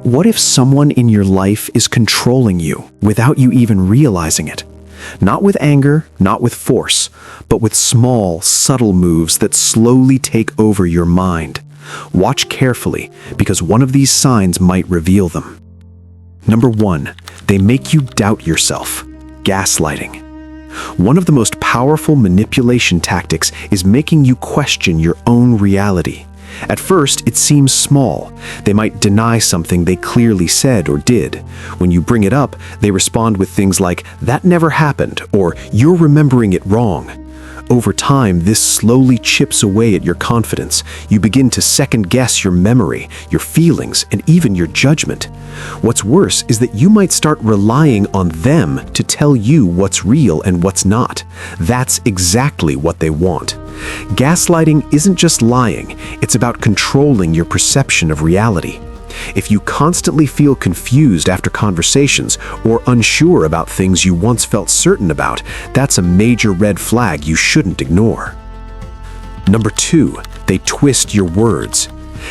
What if someone in your life is controlling you without you even realizing it? Not with anger, not with force, but with small, subtle moves that slowly take over your mind. Watch carefully, because one of these signs might reveal them. Number 1, they make you doubt yourself. Gaslighting. One of the most powerful manipulation tactics is making you question your own reality. At first, it seems small. They might deny something they clearly said or did. When you bring it up, they respond with things like, "That never happened," or "You're remembering it wrong." Over time, this slowly chips away at your confidence. You begin to second-guess your memory, your feelings, and even your judgment. What's worse is that you might start relying on them to tell you what's real and what's not. That's exactly what they want. Gaslighting isn't just lying, it's about controlling your perception of reality. If you constantly feel confused after conversations or unsure about things you once felt certain about, that's a major red flag you shouldn't ignore. Number 2, they twist your words.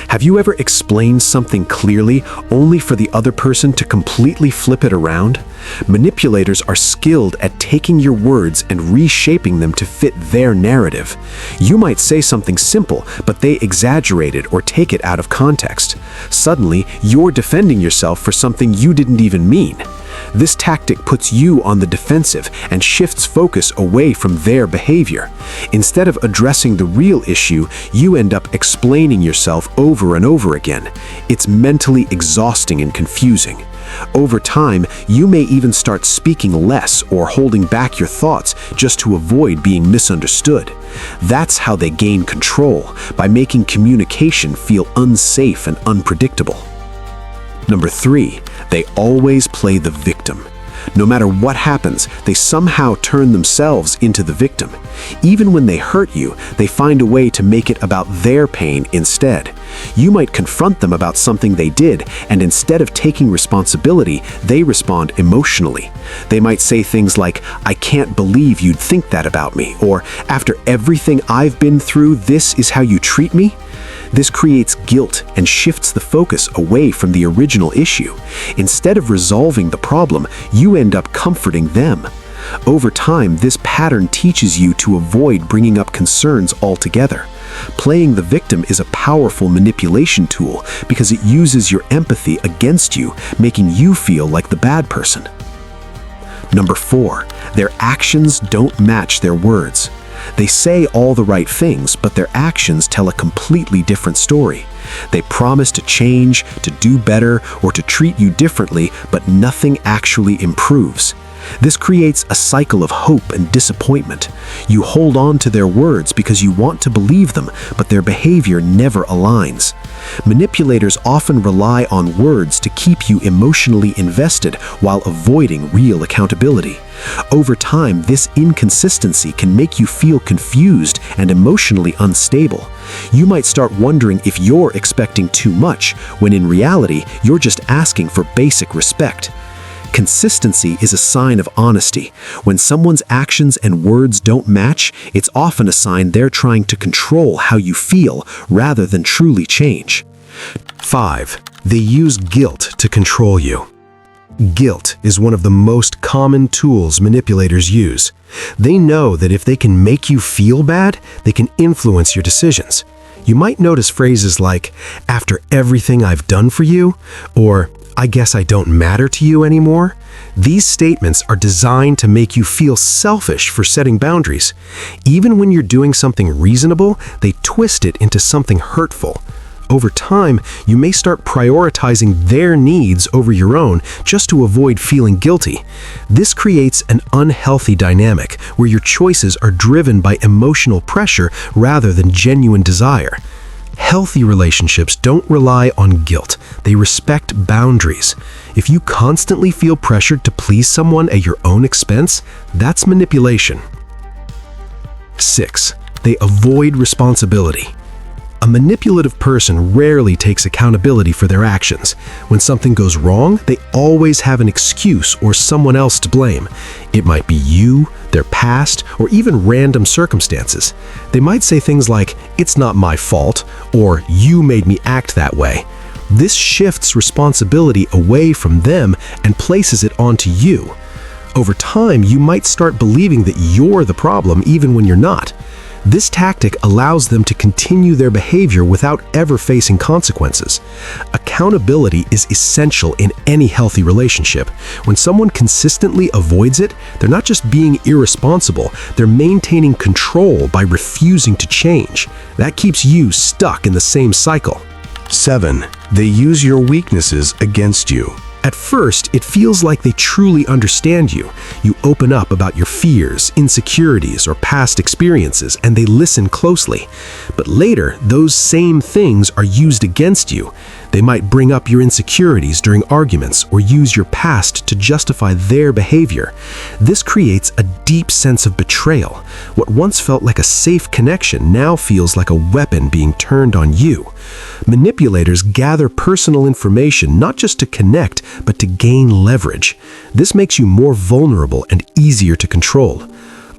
Have you ever explained something clearly only for the other person to completely flip it around? Manipulators are skilled at taking your words and reshaping them to fit their narrative. You might say something simple, but they exaggerate it or take it out of context. Suddenly, you're defending yourself for something you didn't even mean. This tactic puts you on the defensive and shifts focus away from their behavior. Instead of addressing the real issue, you end up explaining yourself over and over again. It's mentally exhausting and confusing. Over time, you may even start speaking less or holding back your thoughts just to avoid being misunderstood. That's how they gain control, by making communication feel unsafe and unpredictable. Number 3, they always play the victim. No matter what happens, they somehow turn themselves into the victim. Even when they hurt you, they find a way to make it about their pain instead. You might confront them about something they did, and instead of taking responsibility, they respond emotionally. They might say things like, "I can't believe you'd think that about me," or "After everything I've been through, this is how you treat me?" This creates guilt and shifts the focus away from the original issue. Instead of resolving the problem, you end up comforting them. Over time, this pattern teaches you to avoid bringing up concerns altogether. Playing the victim is a powerful manipulation tool because it uses your empathy against you, making you feel like the bad person. Number 4, their actions don't match their words. They say all the right things, but their actions tell a completely different story. They promise to change, to do better, or to treat you differently, but nothing actually improves. This creates a cycle of hope and disappointment. You hold on to their words because you want to believe them, but their behavior never aligns. Manipulators often rely on words to keep you emotionally invested while avoiding real accountability. Over time, this inconsistency can make you feel confused and emotionally unstable. You might start wondering if you're expecting too much, when in reality, you're just asking for basic respect. Consistency is a sign of honesty. When someone's actions and words don't match, it's often a sign they're trying to control how you feel rather than truly change. 5, they use guilt to control you. Guilt is one of the most common tools manipulators use. They know that if they can make you feel bad, they can influence your decisions. You might notice phrases like, "After everything I've done for you," or "I guess I don't matter to you anymore." These statements are designed to make you feel selfish for setting boundaries. Even when you're doing something reasonable, they twist it into something hurtful. Over time, you may start prioritizing their needs over your own just to avoid feeling guilty. This creates an unhealthy dynamic where your choices are driven by emotional pressure rather than genuine desire. Healthy relationships don't rely on guilt. They respect boundaries. If you constantly feel pressured to please someone at your own expense, that's manipulation. 6, they avoid responsibility. A manipulative person rarely takes accountability for their actions. When something goes wrong, they always have an excuse or someone else to blame. It might be you, their past, or even random circumstances. They might say things like, "It's not my fault," or "You made me act that way." This shifts responsibility away from them and places it onto you. Over time, you might start believing that you're the problem even when you're not. This tactic allows them to continue their behavior without ever facing consequences. Accountability is essential in any healthy relationship. When someone consistently avoids it, they're not just being irresponsible, they're maintaining control by refusing to change. That keeps you stuck in the same cycle. 7. They use your weaknesses against you. At first, it feels like they truly understand you. You open up about your fears, insecurities, or past experiences, and they listen closely. But later, those same things are used against you. They might bring up your insecurities during arguments or use your past to justify their behavior. This creates a deep sense of betrayal. What once felt like a safe connection now feels like a weapon being turned on you. Manipulators gather personal information not just to connect, but to gain leverage. This makes you more vulnerable and easier to control.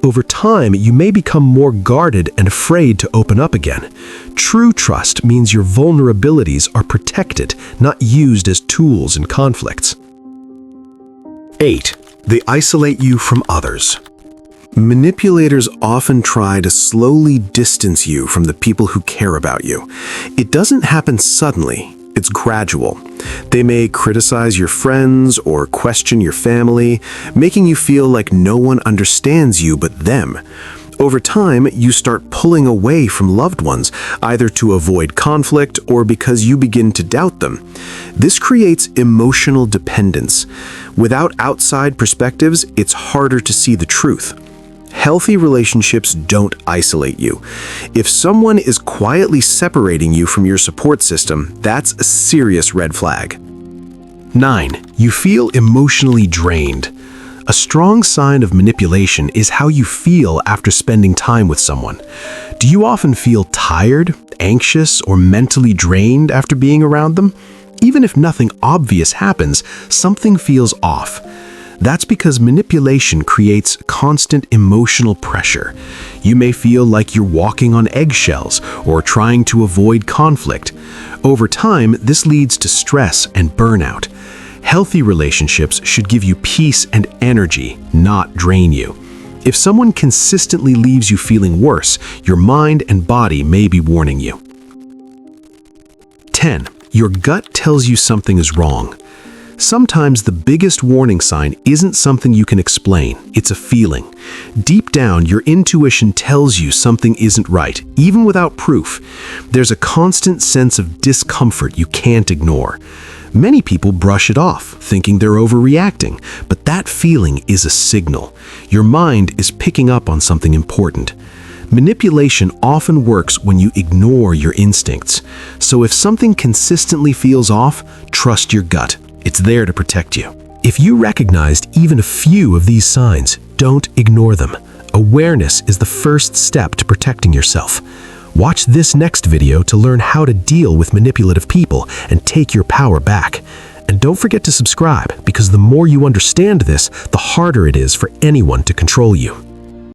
Over time, you may become more guarded and afraid to open up again. True trust means your vulnerabilities are protected, not used as tools in conflicts. 8. They isolate you from others. Manipulators often try to slowly distance you from the people who care about you. It doesn't happen suddenly. It's gradual. They may criticize your friends or question your family, making you feel like no one understands you but them. Over time, you start pulling away from loved ones, either to avoid conflict or because you begin to doubt them. This creates emotional dependence. Without outside perspectives, it's harder to see the truth. Healthy relationships don't isolate you. If someone is quietly separating you from your support system, that's a serious red flag. 9. You feel emotionally drained. A strong sign of manipulation is how you feel after spending time with someone. Do you often feel tired, anxious, or mentally drained after being around them? Even if nothing obvious happens, something feels off. That's because manipulation creates constant emotional pressure. You may feel like you're walking on eggshells or trying to avoid conflict. Over time, this leads to stress and burnout. Healthy relationships should give you peace and energy, not drain you. If someone consistently leaves you feeling worse, your mind and body may be warning you. 10. Your gut tells you something is wrong. Sometimes the biggest warning sign isn't something you can explain, it's a feeling. Deep down, your intuition tells you something isn't right, even without proof. There's a constant sense of discomfort you can't ignore. Many people brush it off, thinking they're overreacting, but that feeling is a signal. Your mind is picking up on something important. Manipulation often works when you ignore your instincts. So if something consistently feels off, trust your gut. It's there to protect you. If you recognized even a few of these signs, don't ignore them. Awareness is the first step to protecting yourself. Watch this next video to learn how to deal with manipulative people and take your power back. And don't forget to subscribe, because the more you understand this, the harder it is for anyone to control you.